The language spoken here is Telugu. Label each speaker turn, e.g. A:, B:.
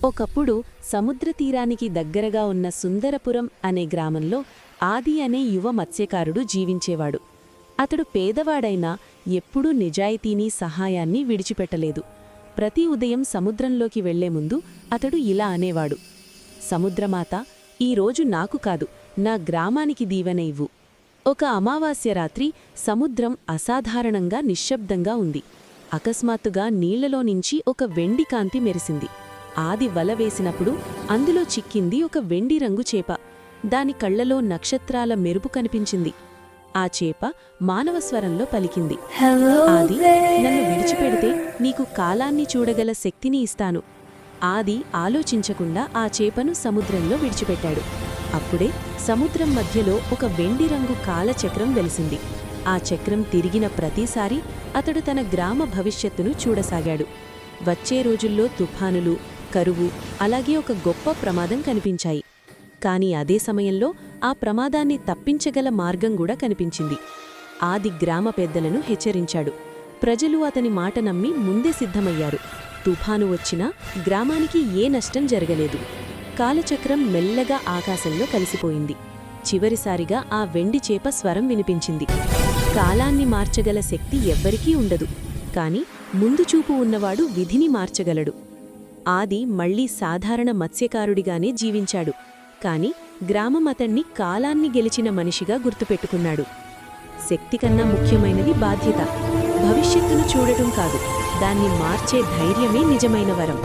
A: ఒకప్పుడు సముద్రతీరానికి దగ్గరగా ఉన్న సుందరపురం అనే గ్రామంలో ఆది అనే యువ మత్స్యకారుడు జీవించేవాడు. అతడు పేదవాడైనా ఎప్పుడూ నిజాయితీని, సహాయాన్ని విడిచిపెట్టలేదు. ప్రతి ఉదయం సముద్రంలోకి వెళ్లే ముందు అతడు ఇలా అనేవాడు: సముద్రమాత, ఈరోజు నాకు కాదు, నా గ్రామానికి దీవెన ఇవ్వు. ఒక అమావాస్య రాత్రి సముద్రం అసాధారణంగా నిశ్శబ్దంగా ఉంది. అకస్మాత్తుగా నీళ్లలోనుంచి ఒక వెండి కాంతి మెరిసింది. ఆది వల వేసినప్పుడు అందులో చిక్కింది ఒక వెండి రంగు చేప. దాని కళ్లలో నక్షత్రాల మెరుపు కనిపించింది. ఆ చేప మానవ స్వరంలో పలికింది: ఆది, నన్ను విడిచిపెడితే నీకు కాలాన్ని చూడగల శక్తిని ఇస్తాను. ఆది ఆలోచించకుండా ఆ చేపను సముద్రంలో విడిచిపెట్టాడు. అప్పుడే సముద్రం మధ్యలో ఒక వెండి రంగు కాలచక్రం వెలిసింది. ఆ చక్రం తిరిగిన ప్రతిసారీ అతడు తన గ్రామ భవిష్యత్తును చూడసాగాడు. వచ్చే రోజుల్లో తుఫానులు, కరువు, అలాగే ఒక గొప్ప ప్రమాదం కనిపించాయి. కాని అదే సమయంలో ఆ ప్రమాదాన్ని తప్పించగల మార్గం కూడా కనిపించింది. ఆది గ్రామ పెద్దలను హెచ్చరించాడు. ప్రజలు అతని మాట నమ్మి ముందే సిద్ధమయ్యారు. తుఫాను వచ్చినా గ్రామానికి ఏ నష్టం జరగలేదు. కాలచక్రం మెల్లగా ఆకాశంలో కలిసిపోయింది. చివరిసారిగా ఆ వెండి చేప స్వరం వినిపించింది: కాలాన్ని మార్చగల శక్తి ఎవ్వరికీ ఉండదు, కాని ముందు చూపు ఉన్నవాడు విధిని మార్చగలడు. ఆది మళ్లీ సాధారణ మత్స్యకారుడిగానే జీవించాడు. కాని గ్రామం అతణ్ణి కాలాన్ని గెలిచిన మనిషిగా గుర్తుపెట్టుకున్నాడు. శక్తికన్నా ముఖ్యమైనది బాధ్యత. భవిష్యత్తును చూడటం కాదు, దాన్ని మార్చే ధైర్యమే నిజమైన వరం.